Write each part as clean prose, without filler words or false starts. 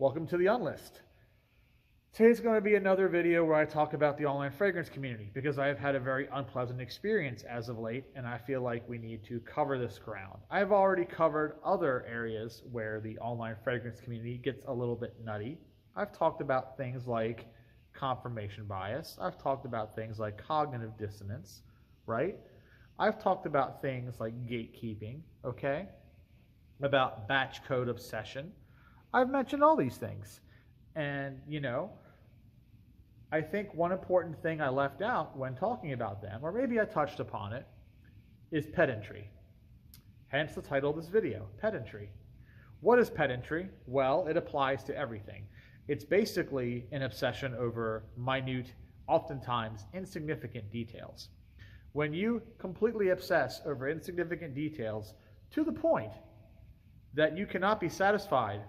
Welcome to the Unlist. Today's going to be another video where I talk about the online fragrance community because I have had a very unpleasant experience as of late, and I feel like we need to cover this ground. I've already covered other areas where the online fragrance community gets a little bit nutty. I've talked about things like confirmation bias. I've talked about things like cognitive dissonance, right? I've talked about things like gatekeeping, okay? About batch code obsession. I've mentioned all these things. And, I think one important thing I left out when talking about them, or maybe I touched upon it, is pedantry. Hence the title of this video, Pedantry. What is pedantry? Well, it applies to everything. It's basically an obsession over minute, oftentimes insignificant details. When you completely obsess over insignificant details to the point that you cannot be satisfied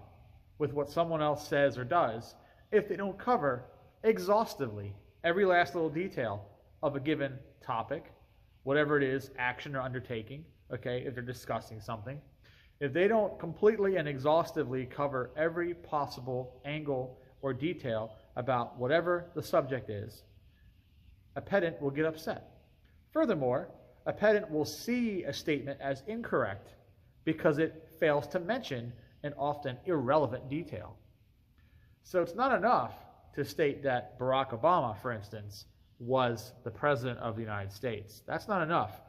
with what someone else says or does if they don't cover exhaustively every last little detail of a given topic, whatever it is, action or undertaking, okay, if they're discussing something. If they don't completely and exhaustively cover every possible angle or detail about whatever the subject is, a pedant will get upset. Furthermore, a pedant will see a statement as incorrect because it fails to mention an often irrelevant detail. So it's not enough to state that Barack Obama, for instance, was the president of the United States. That's not enough.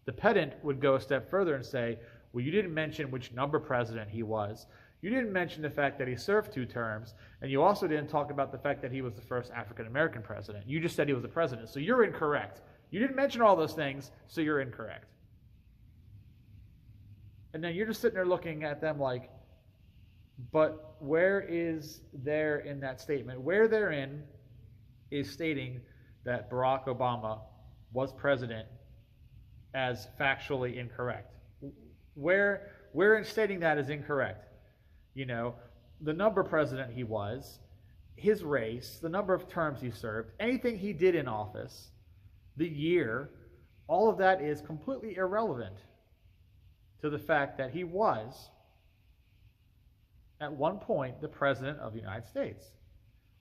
The pedant would go a step further and say, well, you didn't mention which number president he was. You didn't mention the fact that he served 2 terms, and you also didn't talk about the fact that he was the first African-American president. You just said he was the president, so you're incorrect. You didn't mention all those things, so you're incorrect. And then you're just sitting there looking at them like, but where is there in that statement? Where therein is stating that Barack Obama was president as factually incorrect? Where in stating that is incorrect? The number president he was, his race, the number of terms he served, anything he did in office, the year, all of that is completely irrelevant to the fact that he was at one point the President of the United States.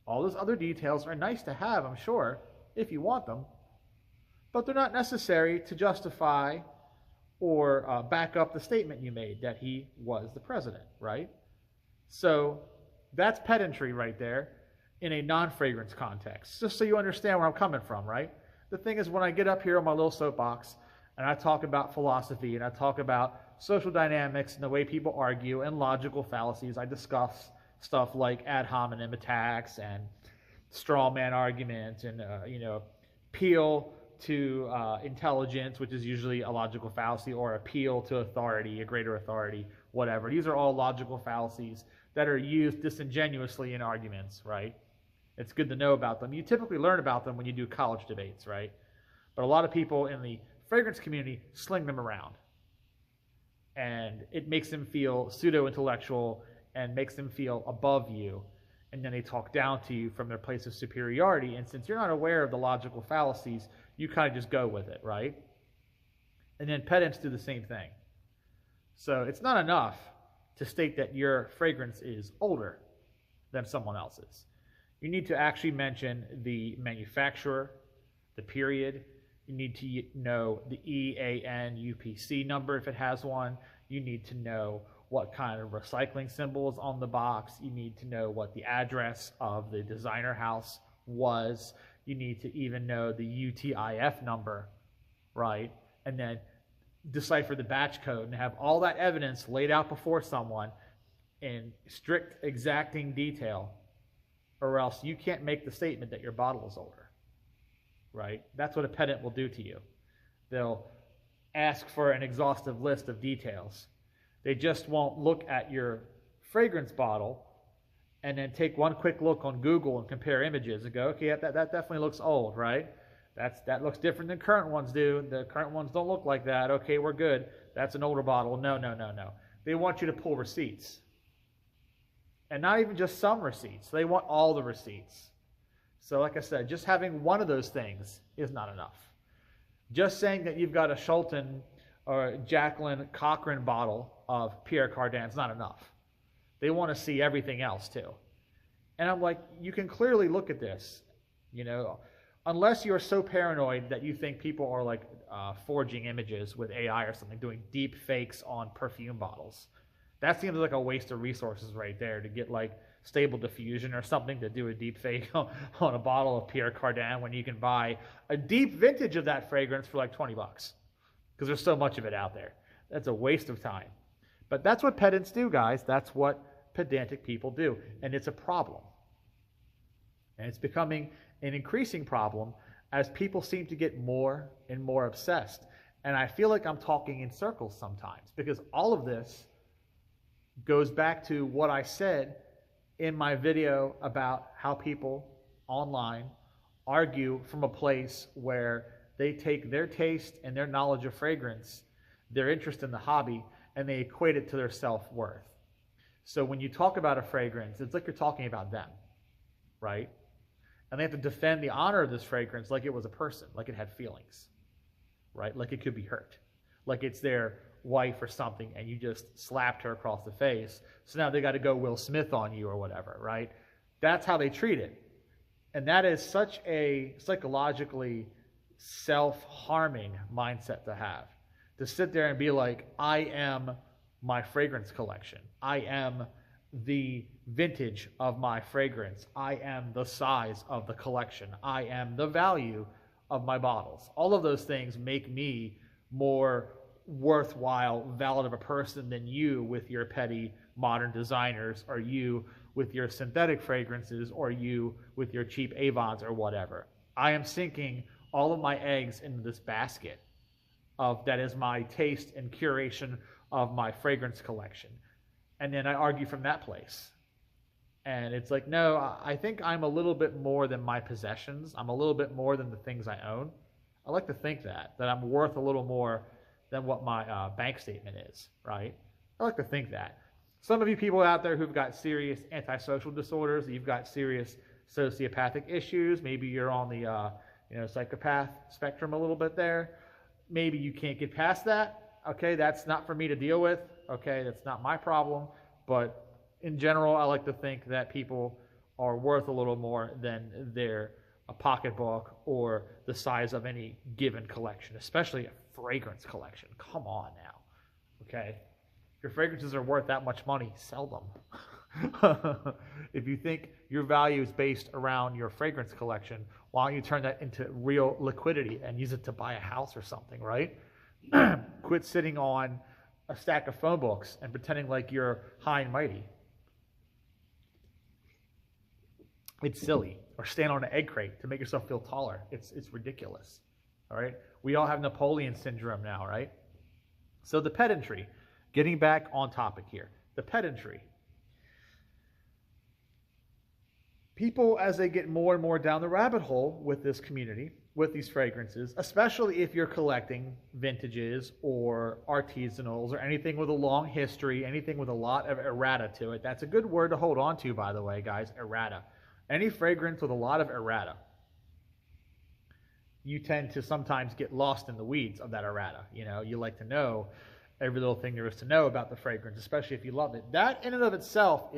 All those other details are nice to have, I'm sure, if you want them, but they're not necessary to justify or back up the statement you made that he was the President, right? So that's pedantry right there in a non-fragrance context, just so you understand where I'm coming from, right? The thing is, when I get up here on my little soapbox and I talk about philosophy and I talk about social dynamics and the way people argue and logical fallacies, I discuss stuff like ad hominem attacks and straw man arguments and, appeal to intelligence, which is usually a logical fallacy, or appeal to authority, a greater authority, whatever. These are all logical fallacies that are used disingenuously in arguments, right? It's good to know about them. You typically learn about them when you do college debates, right? But a lot of people in the fragrance community sling them around. And it makes them feel pseudo-intellectual and makes them feel above you. And then they talk down to you from their place of superiority. And since you're not aware of the logical fallacies, you kind of just go with it, right? And then pedants do the same thing. So it's not enough to state that your fragrance is older than someone else's. You need to actually mention the manufacturer, the period. You need to know the EAN UPC number if it has one. You need to know what kind of recycling symbol is on the box. You need to know what the address of the designer house was. You need to even know the UTIF number, right? And then decipher the batch code and have all that evidence laid out before someone in strict, exacting detail, or else you can't make the statement that your bottle is older. Right? That's what a pedant will do to you. They'll ask for an exhaustive list of details. They just won't look at your fragrance bottle and then take one quick look on Google and compare images and go, okay, that definitely looks old, right? That looks different than current ones do. The current ones don't look like that. Okay, we're good. That's an older bottle. No. They want you to pull receipts. And not even just some receipts. They want all the receipts. So like I said, just having one of those things is not enough. Just saying that you've got a Schulten or Jacqueline Cochran bottle of Pierre Cardin is not enough. They want to see everything else too. And I'm like, you can clearly look at this, unless you're so paranoid that you think people are like forging images with AI or something, doing deep fakes on perfume bottles. That seems like a waste of resources right there to get like Stable Diffusion or something to do a deep fake on a bottle of Pierre Cardin when you can buy a deep vintage of that fragrance for like $20 because there's so much of it out there. That's a waste of time. But that's what pedants do, guys. That's what pedantic people do. And it's a problem. And it's becoming an increasing problem as people seem to get more and more obsessed. And I feel like I'm talking in circles sometimes because all of this goes back to what I said in my video about how people online argue from a place where they take their taste and their knowledge of fragrance, their interest in the hobby, and they equate it to their self-worth. So when you talk about a fragrance, it's like you're talking about them, right? And they have to defend the honor of this fragrance like it was a person, like it had feelings, right? Like it could be hurt, like it's their wife or something and you just slapped her across the face. So now they got to go Will Smith on you or whatever, right? That's how they treat it. And that is such a psychologically self-harming mindset to have. To sit there and be like, I am my fragrance collection. I am the vintage of my fragrance. I am the size of the collection. I am the value of my bottles. All of those things make me more worthwhile, valid of a person than you with your petty modern designers, or you with your synthetic fragrances, or you with your cheap Avons or whatever. I am sinking all of my eggs into this basket of that is my taste and curation of my fragrance collection. And then I argue from that place. And it's like, no, I think I'm a little bit more than my possessions. I'm a little bit more than the things I own. I like to think that I'm worth a little more than what my bank statement is, right? I like to think that. Some of you people out there who've got serious antisocial disorders, you've got serious sociopathic issues, maybe you're on the psychopath spectrum a little bit there. Maybe you can't get past that. Okay, that's not for me to deal with. Okay, that's not my problem. But in general, I like to think that people are worth a little more than their pocketbook or the size of any given collection, especially a fragrance collection. Come on now. Okay? If your fragrances are worth that much money, sell them. If you think your value is based around your fragrance collection, why don't you turn that into real liquidity and use it to buy a house or something, right? Quit sitting on a stack of phone books and pretending like you're high and mighty. It's silly. Or stand on an egg crate to make yourself feel taller. It's ridiculous. All right? We all have Napoleon syndrome now, right? So the pedantry, getting back on topic here. The pedantry. People, as they get more and more down the rabbit hole with this community, with these fragrances, especially if you're collecting vintages or artisanals or anything with a long history, anything with a lot of errata to it. That's a good word to hold on to, by the way, guys, errata. Any fragrance with a lot of errata, you tend to sometimes get lost in the weeds of that errata. You like to know every little thing there is to know about the fragrance, especially if you love it. That in and of itself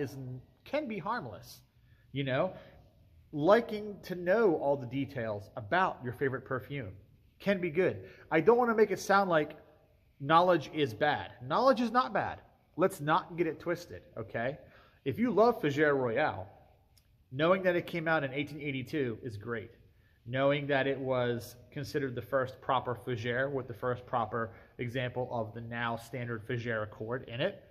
can be harmless. Liking to know all the details about your favorite perfume can be good. I don't want to make it sound like knowledge is bad. Knowledge is not bad. Let's not get it twisted, okay? If you love Fougere Royale, knowing that it came out in 1882 is great. Knowing that it was considered the first proper Fougere with the first proper example of the now standard Fougere Accord in it,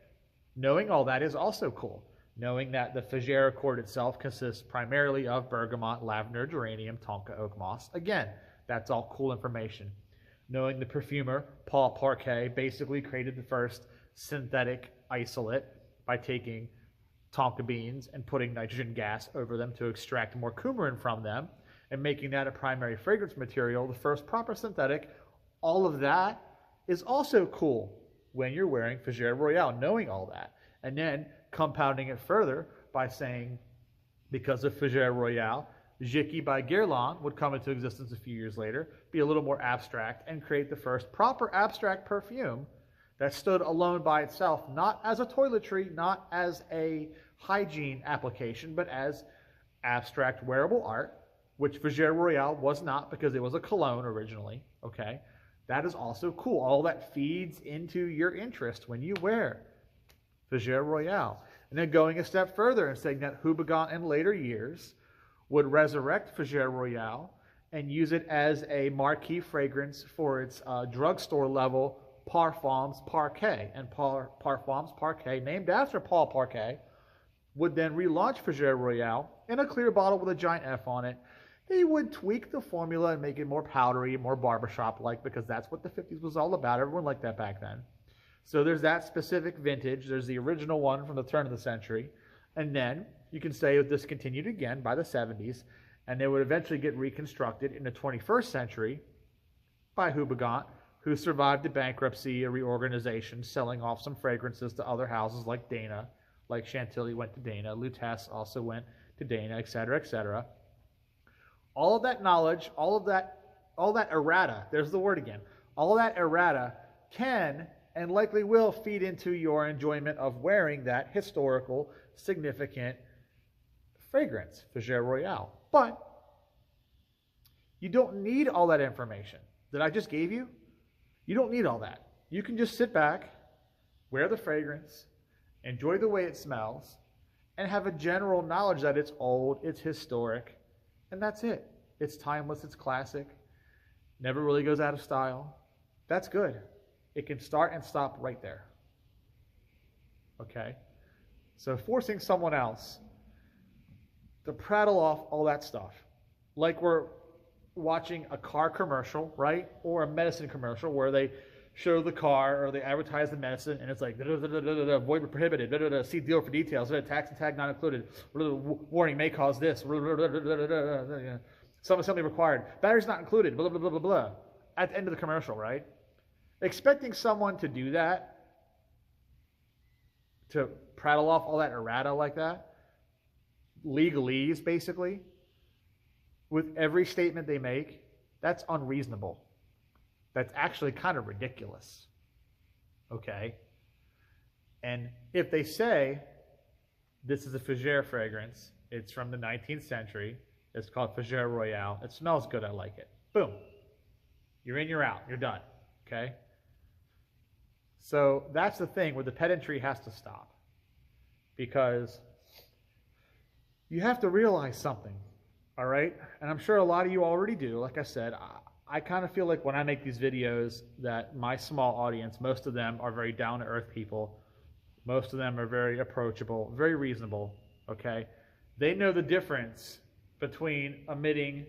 knowing all that is also cool. Knowing that the Fougere Accord itself consists primarily of bergamot, lavender, geranium, tonka, oak moss. Again, that's all cool information. Knowing the perfumer, Paul Parquet, basically created the first synthetic isolate by taking tonka beans and putting nitrogen gas over them to extract more coumarin from them and making that a primary fragrance material, the first proper synthetic. All of that is also cool when you're wearing Fougere Royale, knowing all that. And then compounding it further by saying, because of Fougere Royale, Jicky by Guerlain would come into existence a few years later, be a little more abstract, and create the first proper abstract perfume that stood alone by itself, not as a toiletry, not as a hygiene application, but as abstract wearable art, which Fougere Royale was not because it was a cologne originally, okay? That is also cool. All that feeds into your interest when you wear Fougere Royale. And then going a step further and saying that Houbigant in later years would resurrect Fougere Royale and use it as a marquee fragrance for its drugstore level Parfums Parquet. And Parfums Parquet, named after Paul Parquet, would then relaunch Fougere Royale in a clear bottle with a giant F on it. They would tweak the formula and make it more powdery, more barbershop-like, because that's what the 50s was all about. Everyone liked that back then. So there's that specific vintage. There's the original one from the turn of the century. And then you can say it was discontinued again by the 70s, and they would eventually get reconstructed in the 21st century by Houbigant, who survived a bankruptcy, a reorganization, selling off some fragrances to other houses like Dana, like Chantilly went to Dana, Lutece also went to Dana, etc., etc. All of that knowledge, all of that errata, there's the word again, all of that errata can and likely will feed into your enjoyment of wearing that historical, significant fragrance, Fougere Royale. But you don't need all that information that I just gave you. You don't need all that. You can just sit back, wear the fragrance, enjoy the way it smells, and have a general knowledge that it's old, it's historic, and that's it. It's timeless, it's classic, never really goes out of style. That's good. It can start and stop right there. Okay? So forcing someone else to prattle off all that stuff, like we're watching a car commercial, right? Or a medicine commercial where they show the car or they advertise the medicine and it's like, void prohibited, see deal for details, tax and tag not included, warning may cause this, some assembly required, batteries not included, blah, blah, blah, blah, blah, at the end of the commercial, right? Expecting someone to do that, to prattle off all that errata like that, legalese basically, with every statement they make, that's unreasonable. That's actually kind of ridiculous. Okay? And if they say, this is a Fougere fragrance, it's from the 19th century, it's called Fougere Royale, it smells good, I like it. Boom. You're in, you're out, you're done. Okay? So that's the thing where the pedantry has to stop. Because you have to realize something. All right? And I'm sure a lot of you already do. Like I said, I kind of feel like when I make these videos that my small audience, most of them are very down-to-earth people. Most of them are very approachable, very reasonable, okay? They know the difference between omitting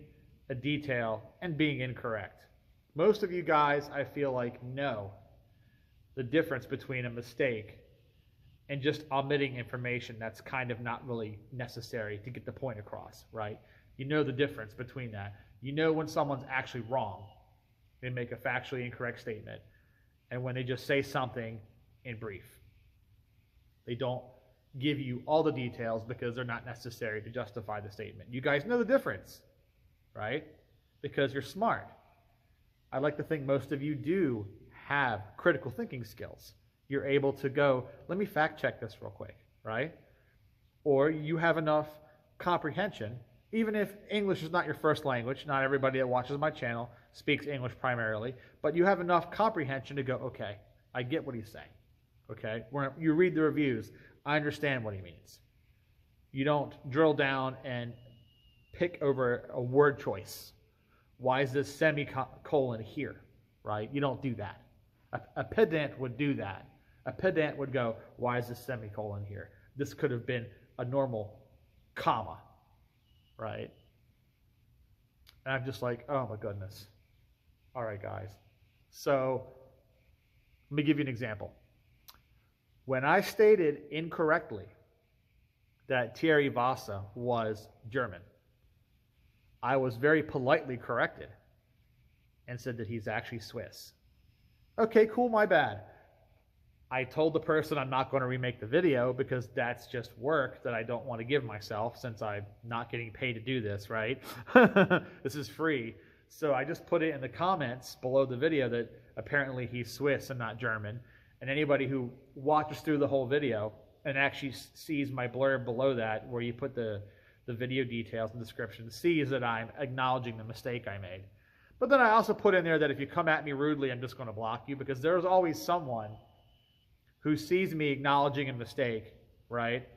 a detail and being incorrect. Most of you guys, I feel like, know the difference between a mistake and just omitting information that's kind of not really necessary to get the point across, right? You know the difference between that. You know when someone's actually wrong. They make a factually incorrect statement. And when they just say something in brief. They don't give you all the details because they're not necessary to justify the statement. You guys know the difference, right? Because you're smart. I like to think most of you do have critical thinking skills. You're able to go, let me fact check this real quick, right? Or you have enough comprehension. Even if English is not your first language, not everybody that watches my channel speaks English primarily, but you have enough comprehension to go, okay, I get what he's saying, okay? When you read the reviews, I understand what he means. You don't drill down and pick over a word choice. Why is this semicolon here, right? You don't do that. A pedant would do that. A pedant would go, why is this semicolon here? This could have been a normal comma. Right? And I'm just like, oh my goodness. All right, guys. So let me give you an example. When I stated incorrectly that Thierry Vassa was German, I was very politely corrected and said that he's actually Swiss. Okay, cool, my bad. I told the person I'm not going to remake the video because that's just work that I don't want to give myself since I'm not getting paid to do this, right? This is free. So I just put it in the comments below the video that apparently he's Swiss and not German. And anybody who watches through the whole video and actually sees my blurb below that where you put the the video details and description, sees that I'm acknowledging the mistake I made. But then I also put in there that if you come at me rudely, I'm just going to block you, because there's always someone who sees me acknowledging a mistake, right?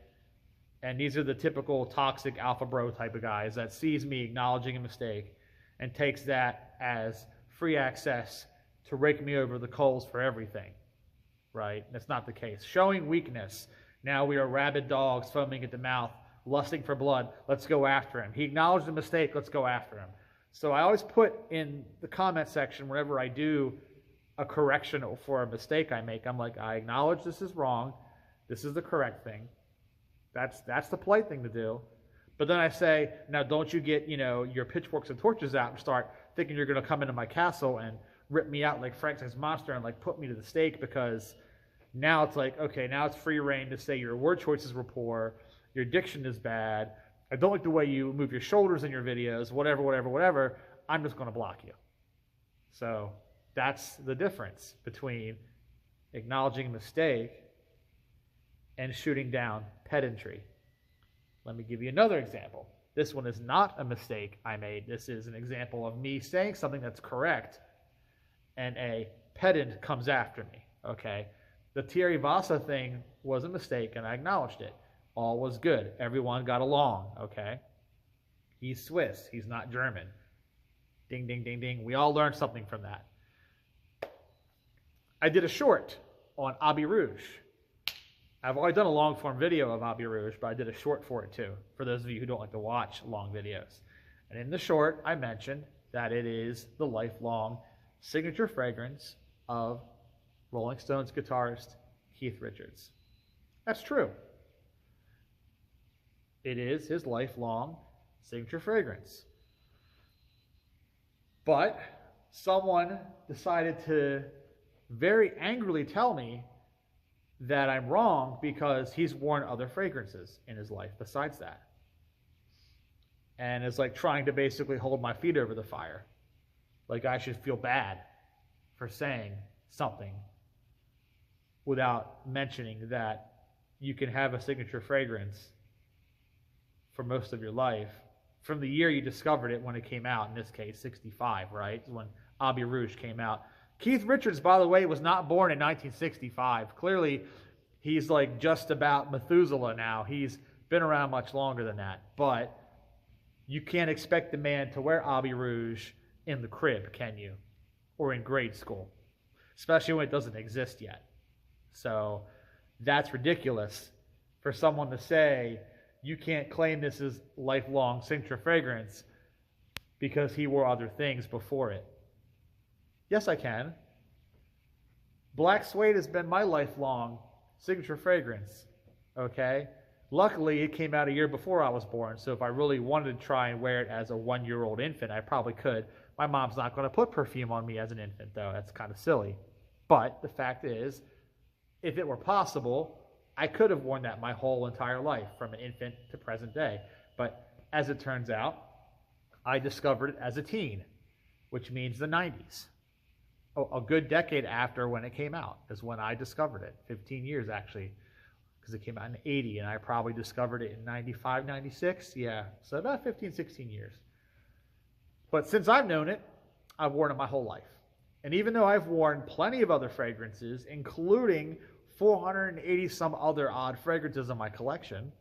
And these are the typical toxic alpha bro type of guys that sees me acknowledging a mistake and takes that as free access to rake me over the coals for everything, right? That's not the case. Showing weakness. Now we are rabid dogs foaming at the mouth, lusting for blood. Let's go after him. He acknowledged the mistake. Let's go after him. So I always put in the comment section whenever I do a correction for a mistake I make, I'm like, I acknowledge this is wrong. This is the correct thing. That's the polite thing to do. But then I say, now don't you get, your pitchforks and torches out and start thinking you're going to come into my castle and rip me out like Frankenstein's monster and like put me to the stake, because now it's like, okay, now it's free reign to say your word choices were poor, your diction is bad, I don't like the way you move your shoulders in your videos, whatever, I'm just going to block you. So that's the difference between acknowledging a mistake and shooting down pedantry. Let me give you another example. This one is not a mistake I made. This is an example of me saying something that's correct and a pedant comes after me, okay? The Thierry Vasa thing was a mistake and I acknowledged it. All was good. Everyone got along, okay? He's Swiss. He's not German. Ding, ding, ding, ding. We all learned something from that. I did a short on Abbé Rouge. I've already done a long-form video of Abbé Rouge, but I did a short for it too, for those of you who don't like to watch long videos. And in the short, I mentioned that it is the lifelong signature fragrance of Rolling Stones guitarist Keith Richards. That's true. It is his lifelong signature fragrance. But someone decided to very angrily tell me that I'm wrong because he's worn other fragrances in his life besides that. And it's like trying to basically hold my feet over the fire. Like I should feel bad for saying something without mentioning that you can have a signature fragrance for most of your life from the year you discovered it when it came out, in this case 65, right? When Abbé Rouge came out. Keith Richards, by the way, was not born in 1965. Clearly, he's like just about Methuselah now. He's been around much longer than that. But you can't expect the man to wear Abbé Rouge in the crib, can you? Or in grade school. Especially when it doesn't exist yet. So that's ridiculous for someone to say you can't claim this is lifelong signature fragrance because he wore other things before it. Yes, I can. Black suede has been my lifelong signature fragrance, okay? Luckily, it came out a year before I was born, so if I really wanted to try and wear it as a one-year-old infant, I probably could. My mom's not going to put perfume on me as an infant, though. That's kind of silly. But the fact is, if it were possible, I could have worn that my whole entire life, from an infant to present day. But as it turns out, I discovered it as a teen, which means the 90s. A good decade after when it came out is when I discovered it. 15 years, actually, because it came out in 80, and I probably discovered it in 95, 96. Yeah, so about 15, 16 years. But since I've known it, I've worn it my whole life. And even though I've worn plenty of other fragrances, including 480 some other odd fragrances in my collection,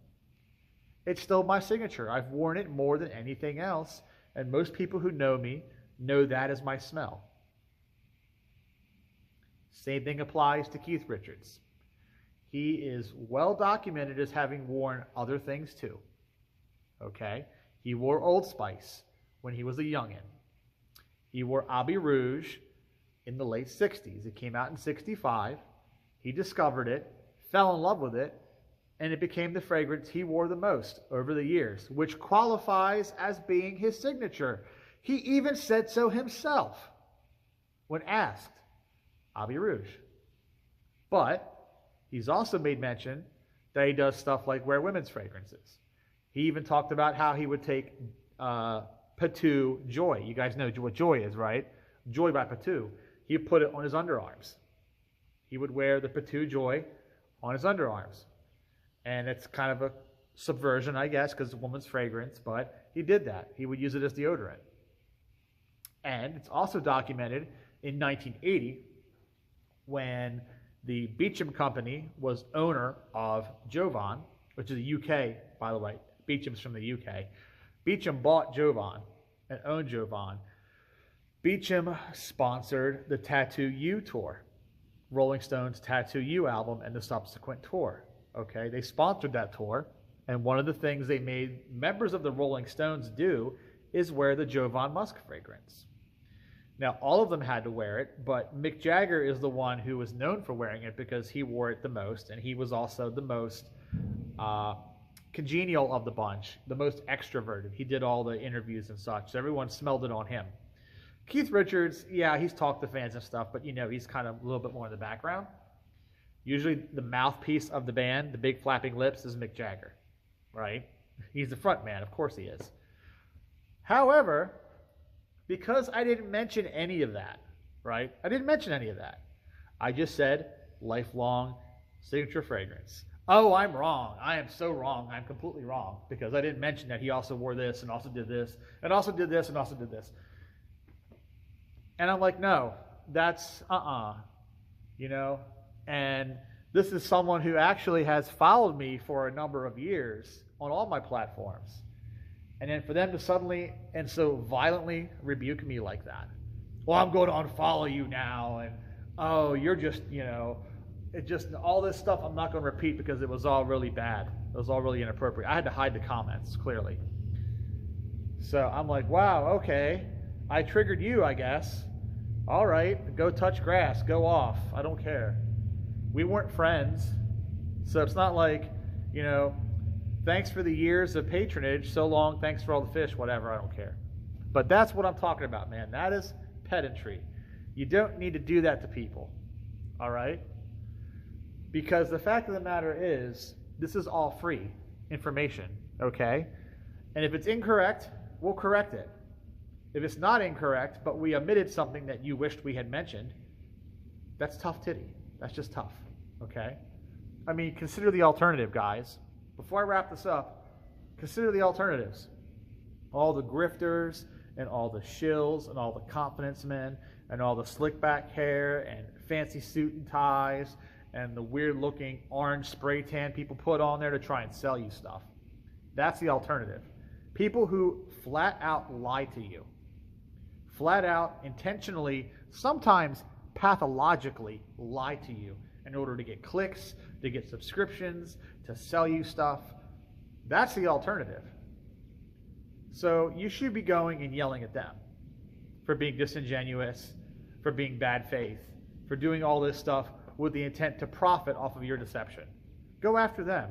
it's still my signature. I've worn it more than anything else, and most people who know me know that is my smell. Same thing applies to Keith Richards. He is well documented as having worn other things too. Okay? He wore Old Spice when he was a youngin'. He wore Abbé Rouge in the late 60s. It came out in 65. He discovered it, fell in love with it, and it became the fragrance he wore the most over the years, which qualifies as being his signature. He even said so himself when asked. Abbé Rouge. But he's also made mention that he does stuff like wear women's fragrances. He even talked about how he would take Patou Joy. You guys know what Joy is, right? Joy by Patou. He would put it on his underarms. He would wear the Patou Joy on his underarms. And it's kind of a subversion, I guess, because it's a woman's fragrance, but he did that. He would use it as deodorant. And it's also documented in 1980 when the Beecham Company was owner of Jovan, which is the UK, by the way. Beecham's from the UK. Beecham bought Jovan and owned Jovan. Beecham sponsored the Tattoo You tour, Rolling Stones' Tattoo You album and the subsequent tour. Okay, they sponsored that tour, and one of the things they made members of the Rolling Stones do is wear the Jovan Musk fragrance. Now, all of them had to wear it, but Mick Jagger is the one who was known for wearing it because he wore it the most, and he was also the most congenial of the bunch, the most extroverted. He did all the interviews and such, so everyone smelled it on him. Keith Richards, yeah, he's talked to fans and stuff, but he's kind of a little bit more in the background. Usually the mouthpiece of the band, the big flapping lips, is Mick Jagger, right? He's the front man, of course he is. However, because I didn't mention any of that, right? I didn't mention any of that. I just said lifelong signature fragrance. Oh, I'm wrong. I am so wrong. I'm completely wrong because I didn't mention that he also wore this and also did this and also did this and also did this. And I'm like, no, that's And this is someone who actually has followed me for a number of years on all my platforms. And then for them to suddenly and so violently rebuke me like that. Well, I'm going to unfollow you now. And, oh, you're just, it just, all this stuff I'm not going to repeat because it was all really bad. It was all really inappropriate. I had to hide the comments, clearly. So I'm like, wow, okay. I triggered you, I guess. All right, go touch grass. Go off. I don't care. We weren't friends. So it's not like, thanks for the years of patronage. So long. Thanks for all the fish. Whatever. I don't care. But that's what I'm talking about, man. That is pedantry. You don't need to do that to people. All right? Because the fact of the matter is, this is all free information. Okay? And if it's incorrect, we'll correct it. If it's not incorrect, but we omitted something that you wished we had mentioned, that's tough titty. That's just tough. Okay? I mean, consider the alternative, guys. Before I wrap this up, consider the alternatives. All the grifters and all the shills and all the confidence men and all the slick back hair and fancy suit and ties and the weird looking orange spray tan people put on there to try and sell you stuff. That's the alternative. People who flat out lie to you. Flat out, intentionally, sometimes pathologically lie to you in order to get clicks, to get subscriptions, to sell you stuff. That's the alternative. So you should be going and yelling at them for being disingenuous, for being bad faith, for doing all this stuff with the intent to profit off of your deception. Go after them.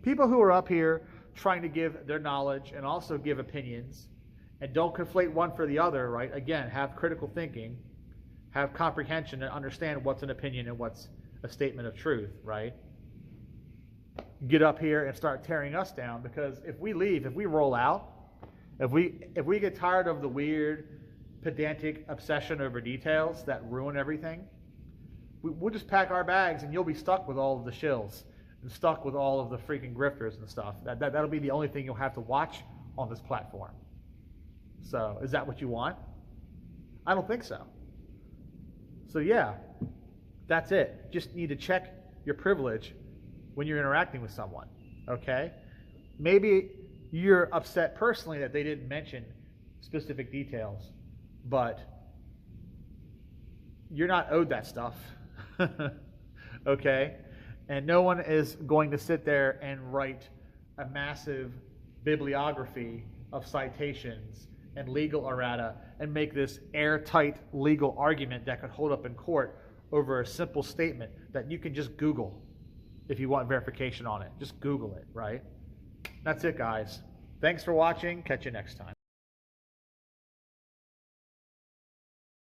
People who are up here trying to give their knowledge and also give opinions, and don't conflate one for the other, right? Again, have critical thinking, have comprehension, and understand what's an opinion and what's a statement of truth, right? Get up here and start tearing us down, because if we leave, if we roll out, if we get tired of the weird, pedantic obsession over details that ruin everything, we'll just pack our bags and you'll be stuck with all of the shills and stuck with all of the freaking grifters and stuff. That'll be the only thing you'll have to watch on this platform. So, is that what you want? I don't think so. So yeah, that's it. Just need to check your privilege when you're interacting with someone, okay? Maybe you're upset personally that they didn't mention specific details, but you're not owed that stuff, okay? And no one is going to sit there and write a massive bibliography of citations and legal errata and make this airtight legal argument that could hold up in court over a simple statement that you can just Google if you want verification on it. Just Google it, right? That's it, guys. Thanks for watching. Catch you next time.